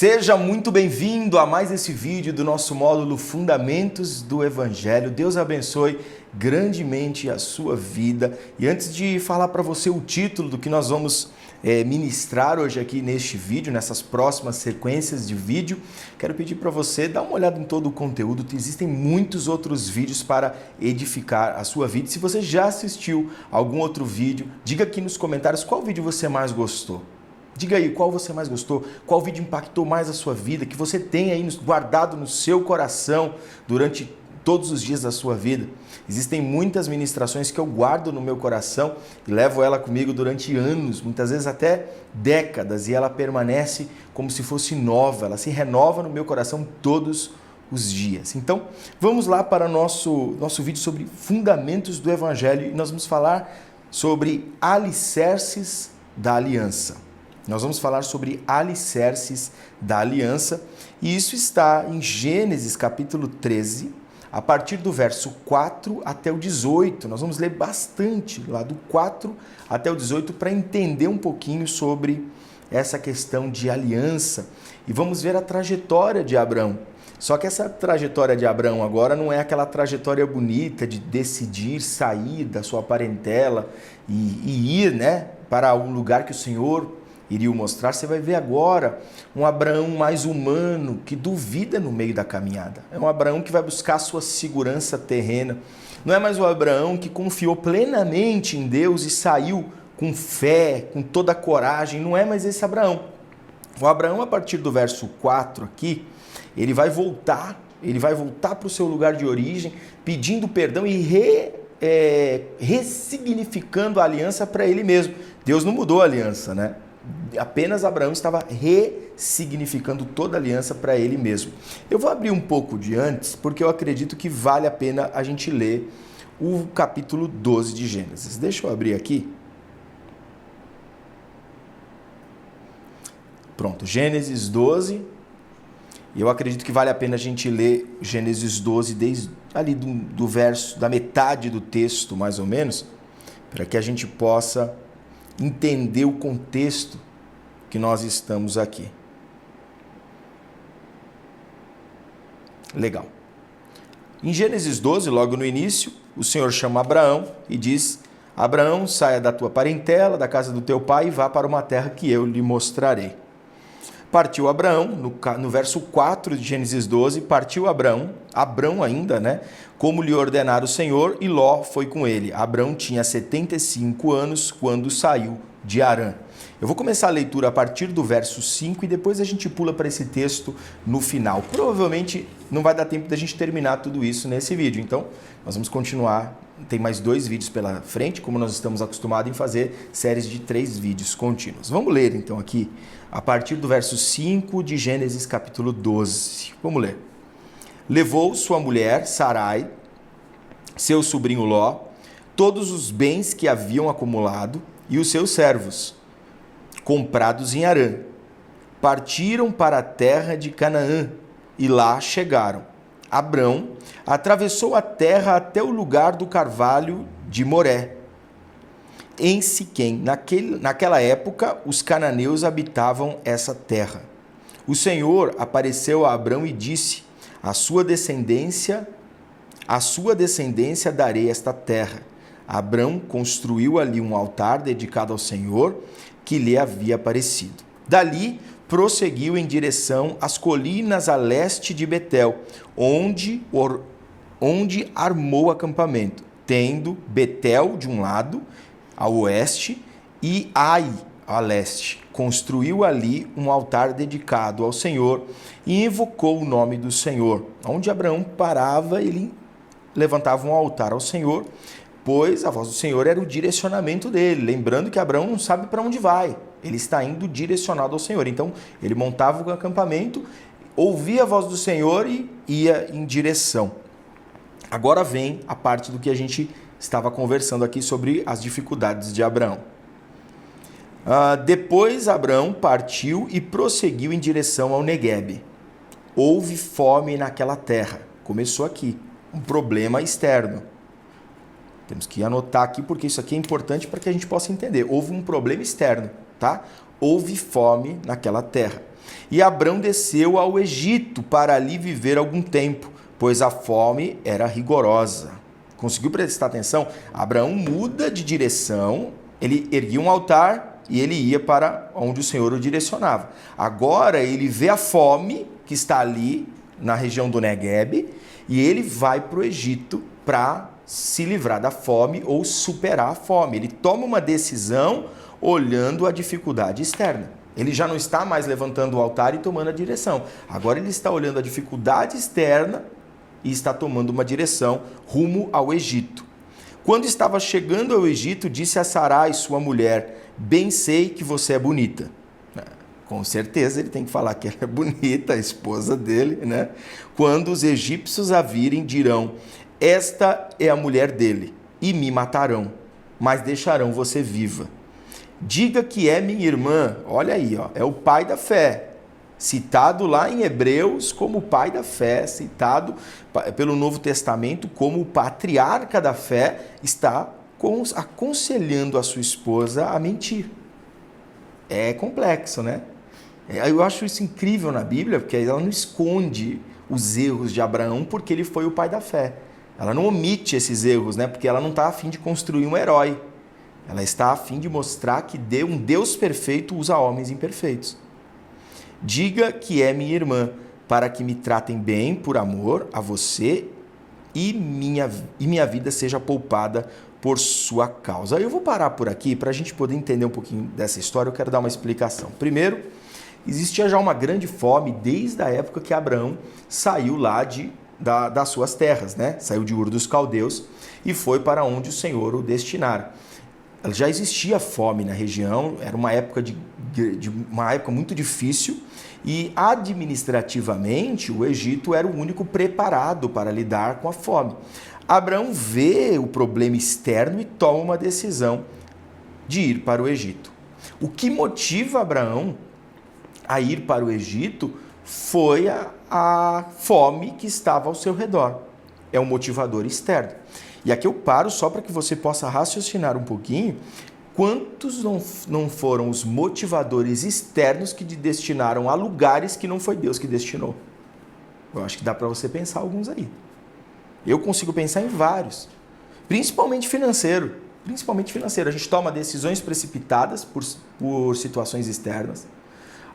Seja muito bem-vindo a mais esse vídeo do nosso módulo Fundamentos do Evangelho. Deus abençoe grandemente a sua vida. E antes de falar para você o título do que nós vamos ministrar hoje aqui neste vídeo, nessas próximas sequências de vídeo, quero pedir para você dar uma olhada em todo o conteúdo. Existem muitos outros vídeos para edificar a sua vida. Se você já assistiu algum outro vídeo, diga aqui nos comentários qual vídeo você mais gostou. Diga aí qual você mais gostou, qual vídeo impactou mais a sua vida, que você tem aí guardado no seu coração durante todos os dias da sua vida. Existem muitas ministrações que eu guardo no meu coração e levo ela comigo durante anos, muitas vezes até décadas, e ela permanece como se fosse nova, ela se renova no meu coração todos os dias. Então, vamos lá para o nosso vídeo sobre fundamentos do Evangelho e nós vamos falar sobre alicerces da aliança. Nós vamos falar sobre alicerces da aliança e isso está em Gênesis capítulo 13, a partir do verso 4 até o 18. Nós vamos ler bastante lá do 4 até o 18 para entender um pouquinho sobre essa questão de aliança e vamos ver a trajetória de Abraão. Só que essa trajetória de Abraão agora não é aquela trajetória bonita de decidir sair da sua parentela e ir, para um lugar que o Senhor iria mostrar. Você vai ver agora um Abraão mais humano, que duvida no meio da caminhada. É um Abraão que vai buscar a sua segurança terrena. Não é mais o Abraão que confiou plenamente em Deus e saiu com fé, com toda a coragem. Não é mais esse Abraão. O Abraão, a partir do verso 4 aqui, ele vai voltar para o seu lugar de origem, pedindo perdão e ressignificando a aliança para ele mesmo. Deus não mudou a aliança, né? Apenas Abraão estava ressignificando toda a aliança para ele mesmo. Eu vou abrir um pouco de antes, porque eu acredito que vale a pena a gente ler o capítulo 12 de Gênesis. Deixa eu abrir aqui. Pronto, Gênesis 12. E eu acredito que vale a pena a gente ler Gênesis 12 desde ali do verso, da metade do texto, mais ou menos, para que a gente possa entender o contexto que nós estamos aqui. Legal. Em Gênesis 12, logo no início, o Senhor chama Abraão e diz: Abraão, saia da tua parentela, da casa do teu pai e vá para uma terra que eu lhe mostrarei. Partiu Abraão, no verso 4 de Gênesis 12, partiu Abrão ainda, como lhe ordenara o Senhor, e Ló foi com ele. Abrão tinha 75 anos quando saiu de Harã. Eu vou começar a leitura a partir do verso 5 e depois a gente pula para esse texto no final. Provavelmente não vai dar tempo da gente terminar tudo isso nesse vídeo, então nós vamos continuar. Tem mais 2 vídeos pela frente, como nós estamos acostumados em fazer séries de 3 vídeos contínuos. Vamos ler então aqui a partir do verso 5 de Gênesis capítulo 12. Vamos ler. Levou sua mulher, Sarai, seu sobrinho Ló, todos os bens que haviam acumulado e os seus servos, comprados em Harã. Partiram para a terra de Canaã e lá chegaram. Abrão atravessou a terra até o lugar do carvalho de Moré, em Siquém. Naquela época, os cananeus habitavam essa terra. O Senhor apareceu a Abrão e disse: à sua descendência darei esta terra. Abrão construiu ali um altar dedicado ao Senhor, que lhe havia aparecido. Dali, prosseguiu em direção às colinas a leste de Betel, onde armou acampamento, tendo Betel de um lado, ao oeste, e Ai, a leste. Construiu ali um altar dedicado ao Senhor e invocou o nome do Senhor. Onde Abraão parava, ele levantava um altar ao Senhor, pois a voz do Senhor era o direcionamento dele. Lembrando que Abraão não sabe para onde vai, ele está indo direcionado ao Senhor. Então, ele montava o acampamento, ouvia a voz do Senhor e ia em direção. Agora vem a parte do que a gente estava conversando aqui sobre as dificuldades de Abraão. Depois Abraão partiu e prosseguiu em direção ao Neguebe. Houve fome naquela terra. Começou aqui, um problema externo. Temos que anotar aqui porque isso aqui é importante para que a gente possa entender. Houve um problema externo, tá? Houve fome naquela terra. E Abrão desceu ao Egito para ali viver algum tempo, pois a fome era rigorosa. Conseguiu prestar atenção? Abraão muda de direção, ele erguia um altar e ele ia para onde o Senhor o direcionava. Agora ele vê a fome que está ali na região do Negueb e ele vai para o Egito para se livrar da fome ou superar a fome. Ele toma uma decisão olhando a dificuldade externa. Ele já não está mais levantando o altar e tomando a direção. Agora ele está olhando a dificuldade externa e está tomando uma direção rumo ao Egito. Quando estava chegando ao Egito, disse a Sarai, sua mulher: bem sei que você é bonita. Com certeza ele tem que falar que ela é bonita, a esposa dele, né? Quando os egípcios a virem, dirão: esta é a mulher dele, e me matarão, mas deixarão você viva. Diga que é minha irmã. Olha aí, ó, é o pai da fé. Citado lá em Hebreus como o pai da fé, citado pelo Novo Testamento como o patriarca da fé, está aconselhando a sua esposa a mentir. É complexo, né? Eu acho isso incrível na Bíblia, porque ela não esconde os erros de Abraão porque ele foi o pai da fé. Ela não omite esses erros, né? Porque ela não está a fim de construir um herói. Ela está a fim de mostrar que um Deus perfeito usa homens imperfeitos. Diga que é minha irmã, para que me tratem bem por amor a você e minha vida seja poupada por sua causa. Eu vou parar por aqui para a gente poder entender um pouquinho dessa história. Eu quero dar uma explicação. Primeiro, existia já uma grande fome desde a época que Abraão saiu lá das suas terras, né? Saiu de Ur dos Caldeus e foi para onde o Senhor o destinara. Já existia fome na região, era uma época uma época muito difícil e administrativamente o Egito era o único preparado para lidar com a fome. Abraão vê o problema externo e toma uma decisão de ir para o Egito. O que motiva Abraão a ir para o Egito foi a fome que estava ao seu redor. É um motivador externo. E aqui eu paro só para que você possa raciocinar um pouquinho quantos não foram os motivadores externos que te destinaram a lugares que não foi Deus que destinou. Eu acho que dá para você pensar alguns aí. Eu consigo pensar em vários, principalmente financeiro. A gente toma decisões precipitadas por situações externas.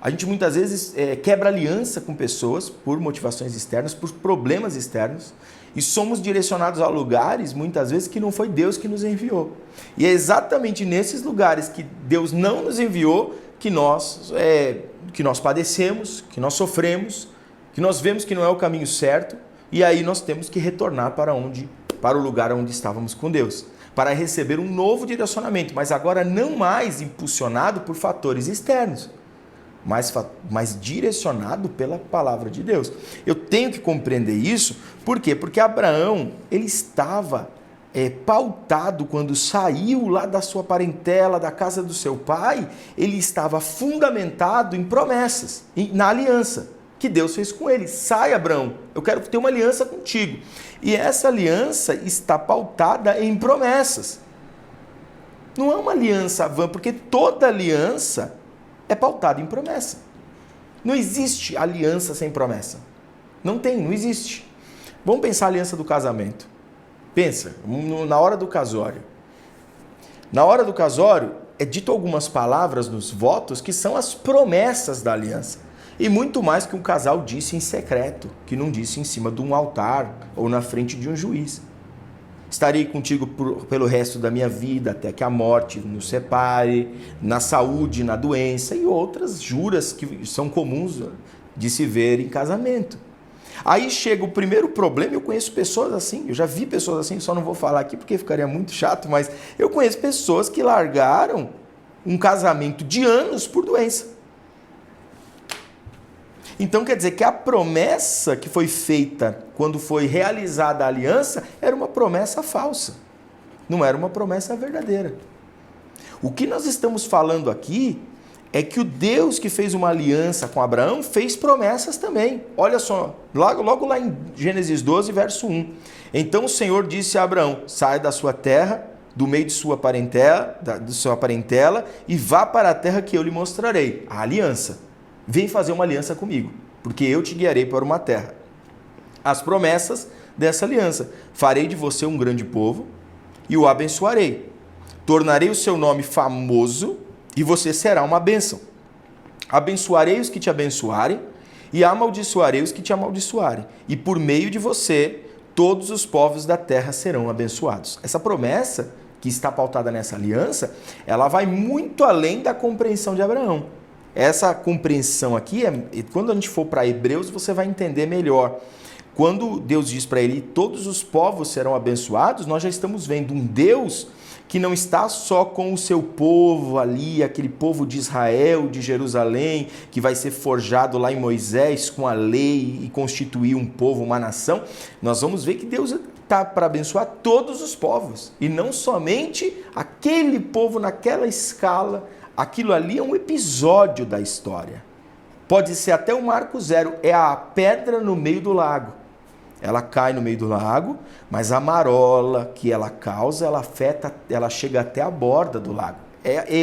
A gente muitas vezes quebra aliança com pessoas por motivações externas, por problemas externos, e somos direcionados a lugares, muitas vezes, que não foi Deus que nos enviou. E é exatamente nesses lugares que Deus não nos enviou que nós padecemos, que nós sofremos, que nós vemos que não é o caminho certo, e aí nós temos que retornar para o lugar onde estávamos com Deus, para receber um novo direcionamento, mas agora não mais impulsionado por fatores externos, mas direcionado pela palavra de Deus. Eu tenho que compreender isso, por quê? Porque Abraão, ele estava pautado quando saiu lá da sua parentela, da casa do seu pai, ele estava fundamentado em promessas, na aliança que Deus fez com ele. Sai, Abraão, eu quero ter uma aliança contigo. E essa aliança está pautada em promessas. Não é uma aliança vã, porque toda aliança é pautada em promessa. Não existe aliança sem promessa. Não existe. Vamos pensar a aliança do casamento. Pensa, na hora do casório. Na hora do casório, é dito algumas palavras nos votos que são as promessas da aliança. E muito mais que um casal disse em secreto, que não disse em cima de um altar ou na frente de um juiz. Estarei contigo pelo resto da minha vida, até que a morte nos separe, na saúde, na doença e outras juras que são comuns de se ver em casamento. Aí chega o primeiro problema, eu conheço pessoas assim, eu já vi pessoas assim, só não vou falar aqui porque ficaria muito chato, mas eu conheço pessoas que largaram um casamento de anos por doença. Então quer dizer que a promessa que foi feita quando foi realizada a aliança era uma promessa falsa, não era uma promessa verdadeira. O que nós estamos falando aqui é que o Deus que fez uma aliança com Abraão fez promessas também. Olha só, logo lá em Gênesis 12, verso 1. Então o Senhor disse a Abraão: saia da sua terra, do meio de sua parentela, e vá para a terra que eu lhe mostrarei. A aliança. vem fazer uma aliança comigo, porque eu te guiarei para uma terra. As promessas dessa aliança: farei de você um grande povo e o abençoarei. Tornarei o seu nome famoso e você será uma bênção. Abençoarei os que te abençoarem e amaldiçoarei os que te amaldiçoarem. E por meio de você, todos os povos da terra serão abençoados. Essa promessa, que está pautada nessa aliança, ela vai muito além da compreensão de Abraão. Essa compreensão aqui, quando a gente for para Hebreus, você vai entender melhor. Quando Deus diz para ele, todos os povos serão abençoados, nós já estamos vendo um Deus que não está só com o seu povo ali, aquele povo de Israel, de Jerusalém, que vai ser forjado lá em Moisés com a lei e constituir um povo, uma nação. Nós vamos ver que Deus está para abençoar todos os povos, e não somente aquele povo naquela escala. Aquilo ali é um episódio da história. Pode ser até o marco zero, é a pedra no meio do lago. Ela cai no meio do lago, mas a marola que ela causa, ela afeta, ela chega até a borda do lago.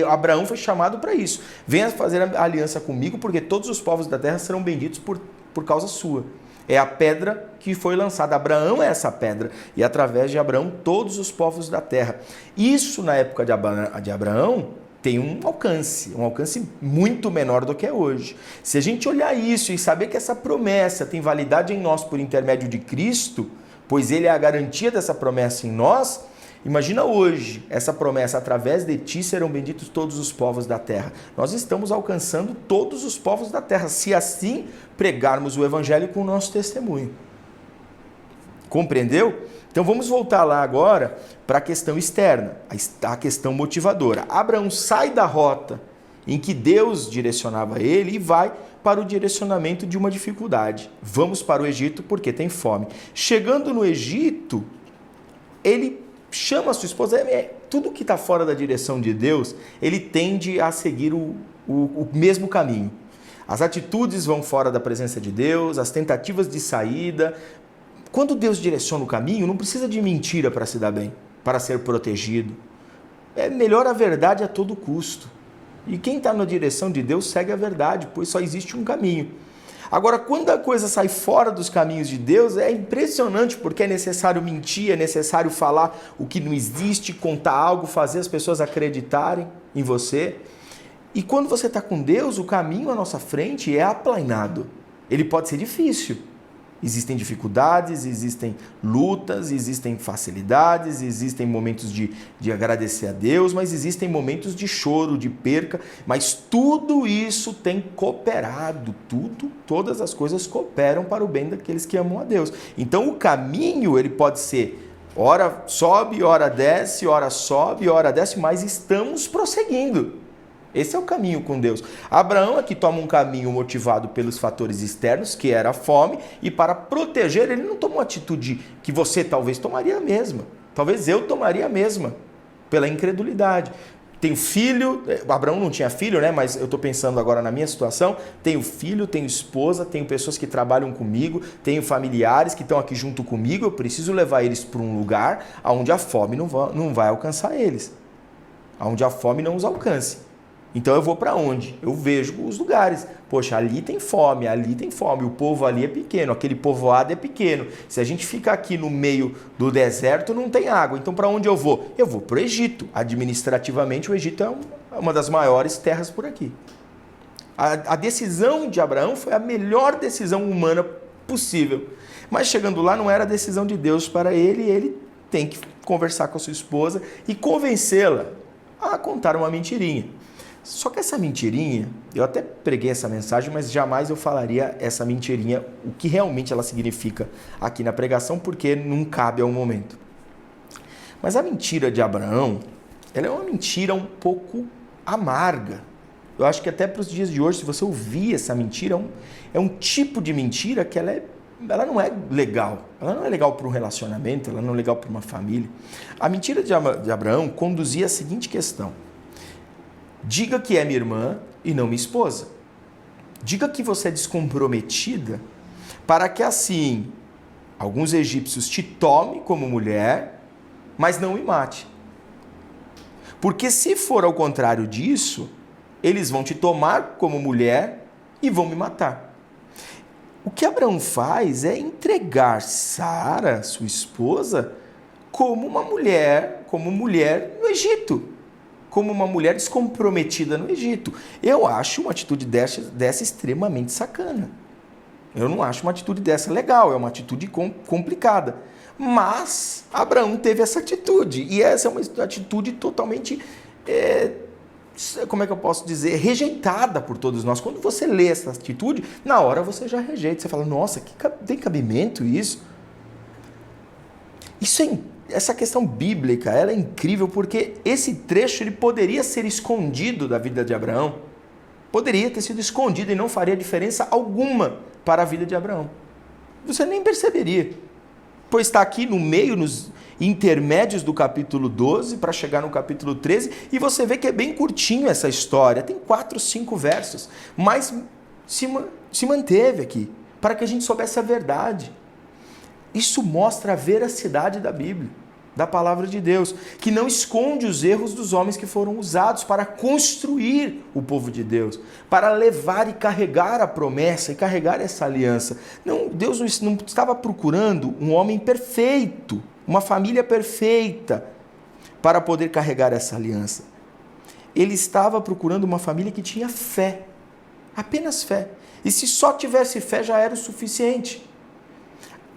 Abraão foi chamado para isso. Venha fazer a aliança comigo, porque todos os povos da terra serão benditos por causa sua. É a pedra que foi lançada. Abraão é essa pedra. E através de Abraão, todos os povos da terra. Isso, na época de Abraão, tem um alcance muito menor do que é hoje. Se a gente olhar isso e saber que essa promessa tem validade em nós por intermédio de Cristo, pois Ele é a garantia dessa promessa em nós, imagina hoje, essa promessa: através de ti serão benditos todos os povos da terra. Nós estamos alcançando todos os povos da terra, se assim pregarmos o Evangelho com o nosso testemunho. Compreendeu? Então vamos voltar lá agora para a questão externa, a questão motivadora. Abraão sai da rota em que Deus direcionava ele e vai para o direcionamento de uma dificuldade. Vamos para o Egito porque tem fome. Chegando no Egito, ele chama a sua esposa. Tudo que está fora da direção de Deus, ele tende a seguir o mesmo caminho. As atitudes vão fora da presença de Deus, as tentativas de saída. Quando Deus direciona o caminho, não precisa de mentira para se dar bem, para ser protegido. É melhor a verdade a todo custo. E quem está na direção de Deus segue a verdade, pois só existe um caminho. Agora, quando a coisa sai fora dos caminhos de Deus, é impressionante, porque é necessário mentir, é necessário falar o que não existe, contar algo, fazer as pessoas acreditarem em você. E quando você está com Deus, o caminho à nossa frente é aplainado. Ele pode ser difícil. Existem dificuldades, existem lutas, existem facilidades, existem momentos de agradecer a Deus, mas existem momentos de choro, de perca, mas tudo isso tem cooperado, todas as coisas cooperam para o bem daqueles que amam a Deus. Então o caminho, ele pode ser, ora sobe, ora desce, ora sobe, ora desce, mas estamos prosseguindo. Esse é o caminho com Deus. Abraão aqui toma um caminho motivado pelos fatores externos, que era a fome, e para proteger, ele não tomou uma atitude que você talvez tomaria a mesma. Talvez eu tomaria a mesma, pela incredulidade. Tenho filho, Abraão não tinha filho, né? Mas eu estou pensando agora na minha situação. Tenho filho, tenho esposa, tenho pessoas que trabalham comigo, tenho familiares que estão aqui junto comigo. Eu preciso levar eles para um lugar onde a fome não vai alcançar eles, onde a fome não os alcance. Então eu vou para onde? Eu vejo os lugares. Poxa, ali tem fome, o povo ali é pequeno, aquele povoado é pequeno. Se a gente ficar aqui no meio do deserto, não tem água. Então para onde eu vou? Eu vou para o Egito. Administrativamente, o Egito é uma das maiores terras por aqui. A decisão de Abraão foi a melhor decisão humana possível. Mas chegando lá, não era a decisão de Deus para ele tem que conversar com a sua esposa e convencê-la a contar uma mentirinha. Só que essa mentirinha, eu até preguei essa mensagem, mas jamais eu falaria essa mentirinha, o que realmente ela significa aqui na pregação, porque não cabe ao momento. Mas a mentira de Abraão, ela é uma mentira um pouco amarga. Eu acho que até para os dias de hoje, se você ouvir essa mentira, é um tipo de mentira que ela não é legal. Ela não é legal para um relacionamento, ela não é legal para uma família. A mentira de Abraão conduzia a seguinte questão: diga que é minha irmã e não minha esposa. Diga que você é descomprometida, para que assim alguns egípcios te tomem como mulher, mas não me mate. Porque se for ao contrário disso, eles vão te tomar como mulher e vão me matar. O que Abraão faz é entregar Sara, sua esposa, como mulher no Egito, como uma mulher descomprometida no Egito. Eu acho uma atitude dessa extremamente sacana. Eu não acho uma atitude dessa legal, é uma atitude complicada. Mas Abraão teve essa atitude, e essa é uma atitude totalmente, como é que eu posso dizer, rejeitada por todos nós. Quando você lê essa atitude, na hora você já rejeita, você fala, nossa, tem cabimento isso? Essa questão bíblica, ela é incrível, porque esse trecho ele poderia ser escondido da vida de Abraão, poderia ter sido escondido e não faria diferença alguma para a vida de Abraão. Você nem perceberia, pois está aqui no meio, nos intermédios do capítulo 12, para chegar no capítulo 13, e você vê que é bem curtinho essa história, tem 4, 5 versos, mas se manteve aqui, para que a gente soubesse a verdade. Isso mostra a veracidade da Bíblia, da palavra de Deus, que não esconde os erros dos homens que foram usados para construir o povo de Deus, para levar e carregar a promessa e carregar essa aliança. Não, Deus não estava procurando um homem perfeito, uma família perfeita, para poder carregar essa aliança. Ele estava procurando uma família que tinha fé, apenas fé. E se só tivesse fé já era o suficiente.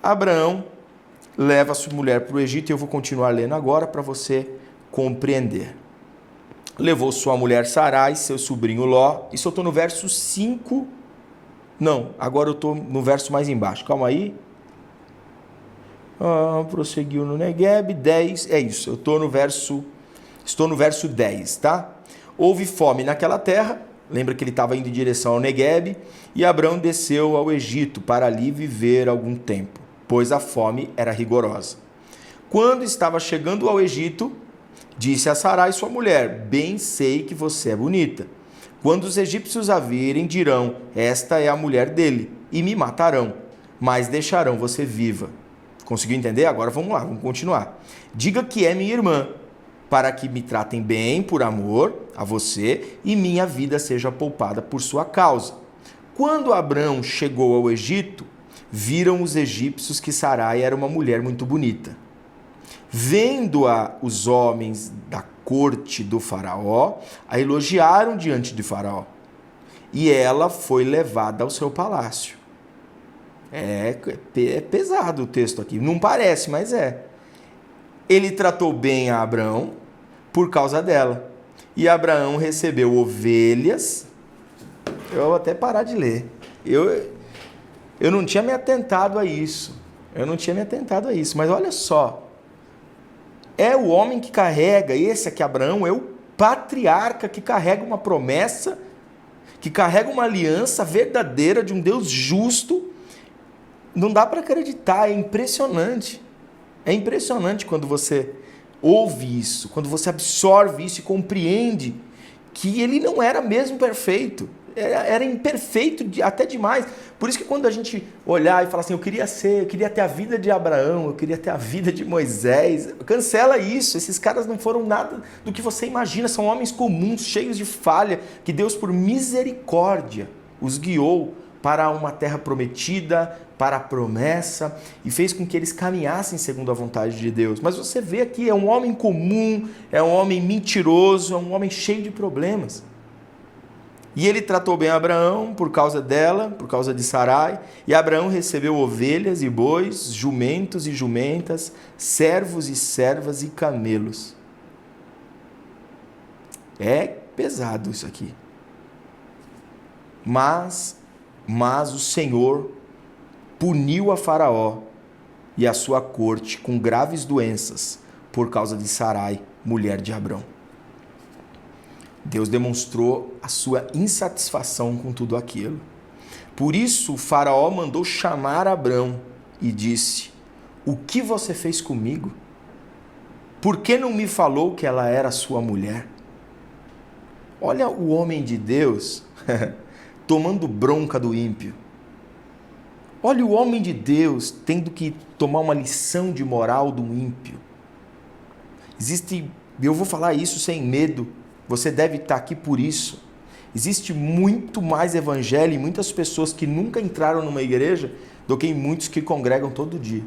Abraão leva a sua mulher para o Egito, e eu vou continuar lendo agora para você compreender. Levou sua mulher Sarai, seu sobrinho Ló, isso eu estou no verso 5, não, agora eu estou no verso mais embaixo, calma aí. Prosseguiu no Negueb, 10, é isso, estou no verso 10, tá? Houve fome naquela terra, lembra que ele estava indo em direção ao Negueb, e Abraão desceu ao Egito para ali viver algum tempo, pois a fome era rigorosa. Quando estava chegando ao Egito, disse a Sarai, sua mulher, bem sei que você é bonita. Quando os egípcios a virem, dirão, esta é a mulher dele, e me matarão, mas deixarão você viva. Conseguiu entender? Agora vamos lá, vamos continuar. Diga que é minha irmã, para que me tratem bem por amor a você, e minha vida seja poupada por sua causa. Quando Abraão chegou ao Egito, viram os egípcios que Sarai era uma mulher muito bonita. Vendo-a, os homens da corte do faraó a elogiaram diante de faraó. E ela foi levada ao seu palácio. É pesado o texto aqui. Não parece, mas é. Ele tratou bem a Abraão por causa dela. E Abraão recebeu ovelhas. Eu vou até parar de ler. Eu não tinha me atentado a isso. Mas olha só. É o homem que carrega, esse aqui, Abraão, é o patriarca que carrega uma promessa, que carrega uma aliança verdadeira de um Deus justo. Não dá para acreditar, é impressionante. É impressionante quando você ouve isso, quando você absorve isso e compreende que ele não era mesmo perfeito. Era imperfeito até demais. Por isso que quando a gente olhar e falar assim, eu queria ter a vida de Abraão, eu queria ter a vida de Moisés, cancela isso. Esses caras não foram nada do que você imagina, são homens comuns, cheios de falha, que Deus por misericórdia os guiou para uma terra prometida, para a promessa, e fez com que eles caminhassem segundo a vontade de Deus. Mas você vê aqui, é um homem comum, é um homem mentiroso, é um homem cheio de problemas. E ele tratou bem Abraão por causa dela, por causa de Sarai, e Abraão recebeu ovelhas e bois, jumentos e jumentas, servos e servas e camelos. É pesado isso aqui. Mas o Senhor puniu a Faraó e a sua corte com graves doenças por causa de Sarai, mulher de Abrão. Deus demonstrou a sua insatisfação com tudo aquilo. Por isso, o Faraó mandou chamar Abrão e disse, o que você fez comigo? Por que não me falou que ela era sua mulher? Olha o homem de Deus tomando bronca do ímpio. Olha o homem de Deus tendo que tomar uma lição de moral do ímpio. Eu vou falar isso sem medo, você deve estar aqui por isso. Existe muito mais evangelho e muitas pessoas que nunca entraram numa igreja do que em muitos que congregam todo dia.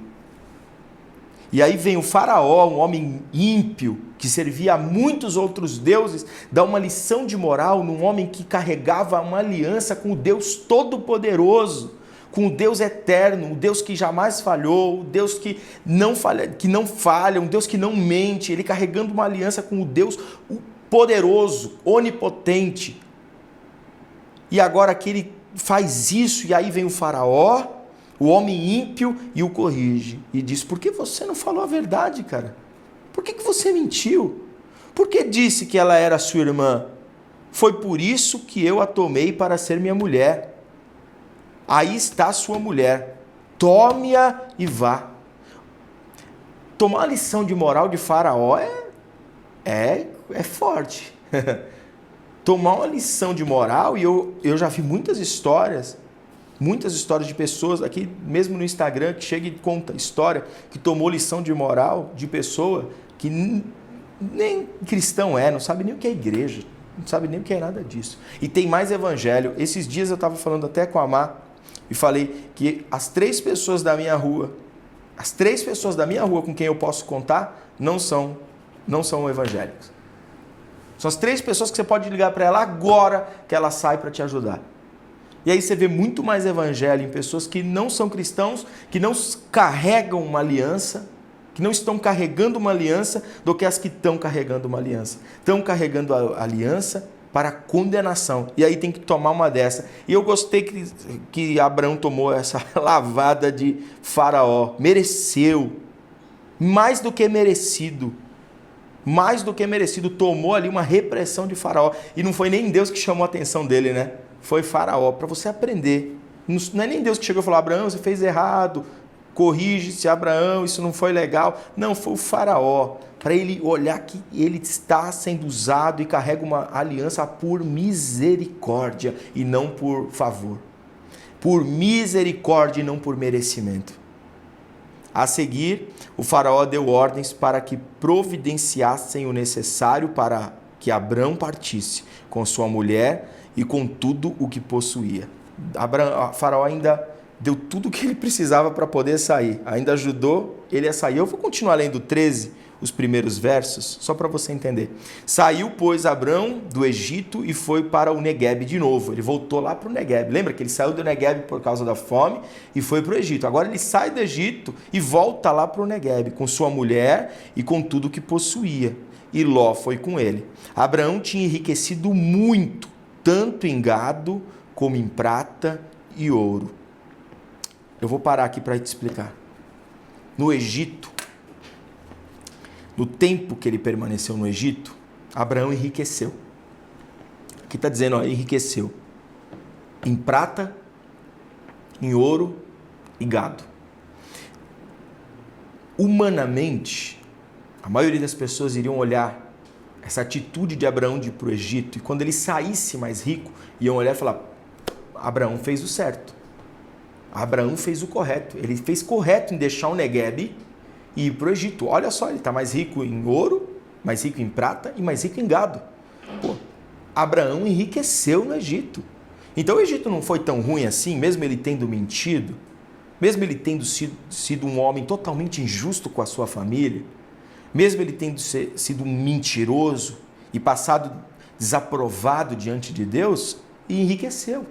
E aí vem o faraó, um homem ímpio, que servia a muitos outros deuses, dá uma lição de moral num homem que carregava uma aliança com o Deus Todo-Poderoso, com o Deus eterno, o Deus que jamais falhou, o Deus que não falha, um Deus que não mente, ele carregando uma aliança com o Deus poderoso, onipotente. E agora que ele faz isso, e aí vem o faraó, o homem ímpio, e o corrige. E diz, por que você não falou a verdade, cara? Por que você mentiu? Por que disse que ela era sua irmã? Foi por isso que eu a tomei para ser minha mulher. Aí está sua mulher, tome-a e vá. Tomar uma lição de moral de faraó é forte. Tomar uma lição de moral, e eu já vi muitas histórias de pessoas aqui, mesmo no Instagram, que chega e conta história, que tomou lição de moral de pessoa que nem cristão não sabe nem o que é igreja, não sabe nem o que é nada disso. E tem mais evangelho. Esses dias eu estava falando até com a Mar, e falei que as 3 pessoas da minha rua com quem eu posso contar, não são evangélicos. São as 3 pessoas que você pode ligar para ela agora que ela sai para te ajudar. E aí você vê muito mais evangelho em pessoas que não são cristãos, que não carregam uma aliança, que não estão carregando uma aliança, do que as que estão carregando uma aliança. Estão carregando a aliança para condenação. E aí tem que tomar uma dessa. E eu gostei que Abraão tomou essa lavada de faraó. Mereceu. Mais do que merecido. Mais do que merecido. Tomou ali uma repressão de faraó. E não foi nem Deus que chamou a atenção dele, né? Foi faraó. Para você aprender. Não é nem Deus que chegou e falou, Abraão, você fez errado. Corrige-se, Abraão, isso não foi legal. Não, foi o faraó. Para ele olhar que ele está sendo usado e carrega uma aliança por misericórdia e não por favor. Por misericórdia e não por merecimento. A seguir, o faraó deu ordens para que providenciassem o necessário para que Abrão partisse com sua mulher e com tudo o que possuía. O faraó ainda deu tudo o que ele precisava para poder sair. Ainda ajudou ele a sair. Eu vou continuar lendo 13, os primeiros versos, só para você entender. Saiu, pois, Abrão do Egito e foi para o Neguebe de novo. Ele voltou lá para o Neguebe. Lembra que ele saiu do Neguebe por causa da fome e foi para o Egito. Agora ele sai do Egito e volta lá para o Neguebe com sua mulher e com tudo que possuía. E Ló foi com ele. Abraão tinha enriquecido muito, tanto em gado como em prata e ouro. Eu vou parar aqui para te explicar. No Egito, no tempo que ele permaneceu no Egito, Abraão enriqueceu. Aqui está dizendo, ó, enriqueceu em prata, em ouro e gado. Humanamente, a maioria das pessoas iriam olhar essa atitude de Abraão de ir para o Egito, e quando ele saísse mais rico, iam olhar e falar, Abraão fez o certo. Abraão fez o correto. Ele fez correto em deixar o Neguebe e ir para o Egito. Olha só, ele está mais rico em ouro, mais rico em prata e mais rico em gado. Pô, Abraão enriqueceu no Egito. Então o Egito não foi tão ruim assim, mesmo ele tendo mentido, mesmo ele tendo sido um homem totalmente injusto com a sua família, mesmo ele tendo sido um mentiroso e passado desaprovado diante de Deus, e enriqueceu.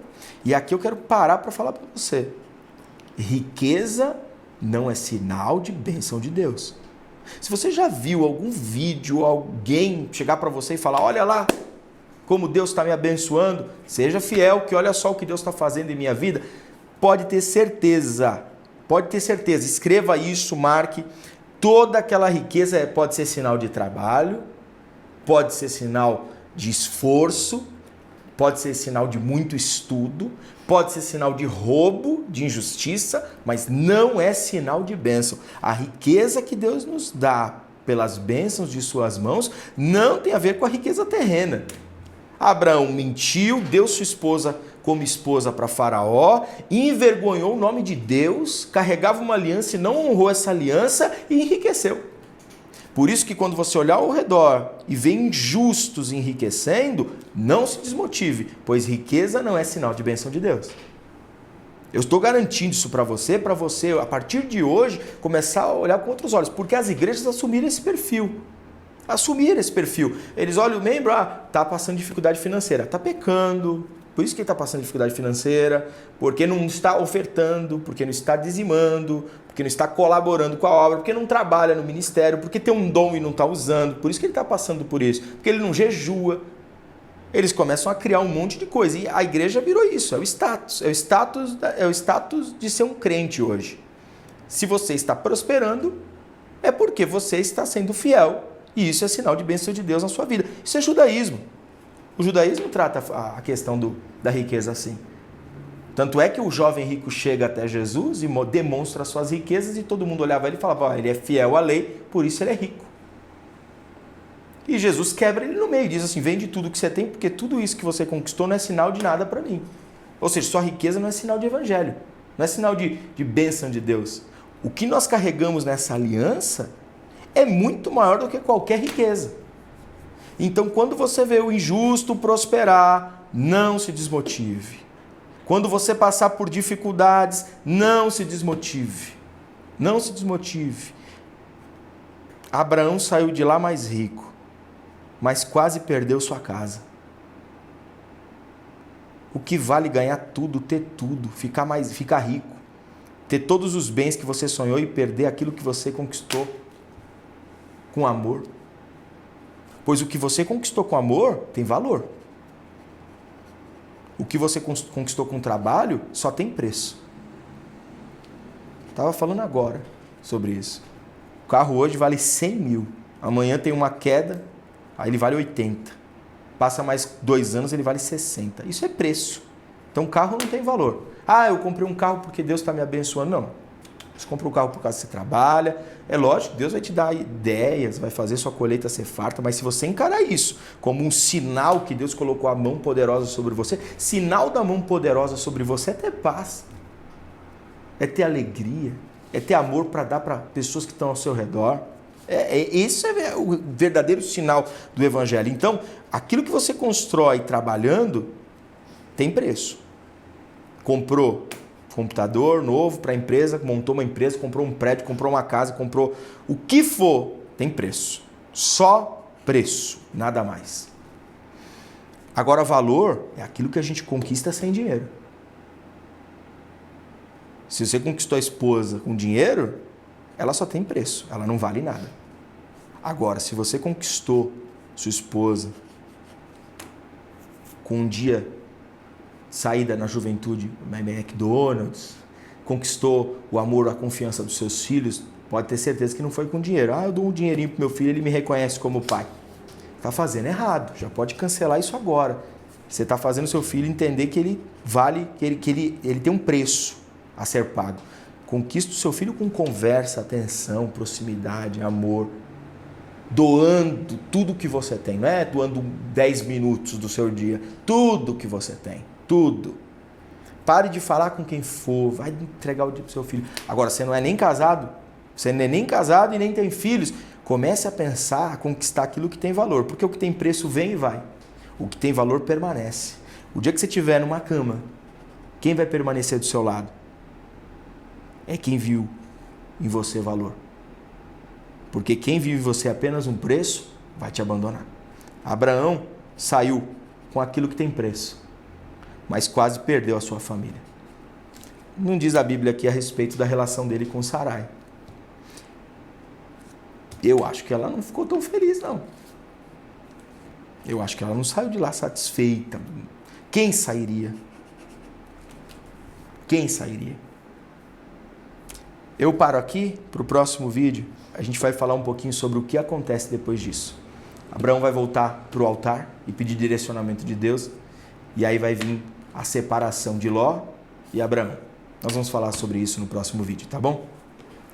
E aqui eu quero parar para falar para você. Riqueza não é sinal de bênção de Deus. Se você já viu algum vídeo, alguém chegar para você e falar, olha lá como Deus está me abençoando, seja fiel, que olha só o que Deus está fazendo em minha vida, pode ter certeza, escreva isso, marque, toda aquela riqueza pode ser sinal de trabalho, pode ser sinal de esforço, pode ser sinal de muito estudo, pode ser sinal de roubo, de injustiça, mas não é sinal de bênção. A riqueza que Deus nos dá pelas bênçãos de suas mãos não tem a ver com a riqueza terrena. Abraão mentiu, deu sua esposa como esposa para Faraó, envergonhou o nome de Deus, carregava uma aliança e não honrou essa aliança e enriqueceu. Por isso que quando você olhar ao redor e ver injustos enriquecendo, não se desmotive, pois riqueza não é sinal de bênção de Deus. Eu estou garantindo isso para você, a partir de hoje, começar a olhar com outros olhos, porque as igrejas assumiram esse perfil. Eles olham o membro, está passando dificuldade financeira, está pecando, por isso que ele está passando dificuldade financeira, porque não está ofertando, porque não está dizimando, porque não está colaborando com a obra, porque não trabalha no ministério, porque tem um dom e não está usando, por isso que ele está passando por isso, porque ele não jejua. Eles começam a criar um monte de coisa, e a igreja virou isso, é o status de ser um crente hoje. Se você está prosperando, é porque você está sendo fiel, e isso é sinal de bênção de Deus na sua vida. Isso é judaísmo. O judaísmo trata a questão da riqueza assim. Tanto é que o jovem rico chega até Jesus e demonstra suas riquezas, e todo mundo olhava ele e falava, ele é fiel à lei, por isso ele é rico. E Jesus quebra ele no meio, diz assim, vende tudo que você tem, porque tudo isso que você conquistou não é sinal de nada para mim. Ou seja, sua riqueza não é sinal de evangelho, não é sinal de bênção de Deus. O que nós carregamos nessa aliança é muito maior do que qualquer riqueza. Então, quando você vê o injusto prosperar, não se desmotive. Quando você passar por dificuldades, não se desmotive. Não se desmotive. Abraão saiu de lá mais rico, mas quase perdeu sua casa. O que vale ganhar tudo, ter tudo, ficar rico, ter todos os bens que você sonhou e perder aquilo que você conquistou com amor? Pois o que você conquistou com amor tem valor. O que você conquistou com trabalho só tem preço. Estava falando agora sobre isso. O carro hoje vale 100 mil. Amanhã tem uma queda, aí ele vale 80. Passa mais 2 anos, ele vale 60. Isso é preço. Então o carro não tem valor. Eu comprei um carro porque Deus está me abençoando. Não. Você compra um carro por causa que você trabalha. É lógico, Deus vai te dar ideias, vai fazer sua colheita ser farta, mas se você encarar isso como um sinal que Deus colocou a mão poderosa sobre você, sinal da mão poderosa sobre você é ter paz, é ter alegria, é ter amor para dar para pessoas que estão ao seu redor. Esse é o verdadeiro sinal do Evangelho. Então, aquilo que você constrói trabalhando tem preço. Comprou computador novo para a empresa, montou uma empresa, comprou um prédio, comprou uma casa, comprou o que for, tem preço. Só preço, nada mais. Agora, valor é aquilo que a gente conquista sem dinheiro. Se você conquistou a esposa com dinheiro, ela só tem preço, ela não vale nada. Agora, se você conquistou sua esposa com um dia saída na juventude, McDonald's, conquistou o amor, a confiança dos seus filhos, pode ter certeza que não foi com dinheiro. Eu dou um dinheirinho pro meu filho, ele me reconhece como pai. Está fazendo errado, já pode cancelar isso agora. Você está fazendo seu filho entender que ele vale, que ele tem um preço a ser pago. Conquista o seu filho com conversa, atenção, proximidade, amor, doando tudo que você tem, não é doando 10 minutos do seu dia, tudo que você tem. Tudo. Pare de falar com quem for, vai entregar o dia pro seu filho. Agora, você não é nem casado, e nem tem filhos, comece a pensar, a conquistar aquilo que tem valor, porque o que tem preço vem e vai. O que tem valor permanece. O dia que você estiver numa cama, quem vai permanecer do seu lado? É quem viu em você valor. Porque quem viu em você apenas um preço, vai te abandonar. Abraão saiu com aquilo que tem preço, mas quase perdeu a sua família. Não diz a Bíblia aqui a respeito da relação dele com Sarai. Eu acho que ela não ficou tão feliz, não. Eu acho que ela não saiu de lá satisfeita. Quem sairia? Quem sairia? Eu paro aqui para o próximo vídeo. A gente vai falar um pouquinho sobre o que acontece depois disso. Abraão vai voltar para o altar e pedir direcionamento de Deus. E aí vai vir a separação de Ló e Abraão. Nós vamos falar sobre isso no próximo vídeo, tá bom?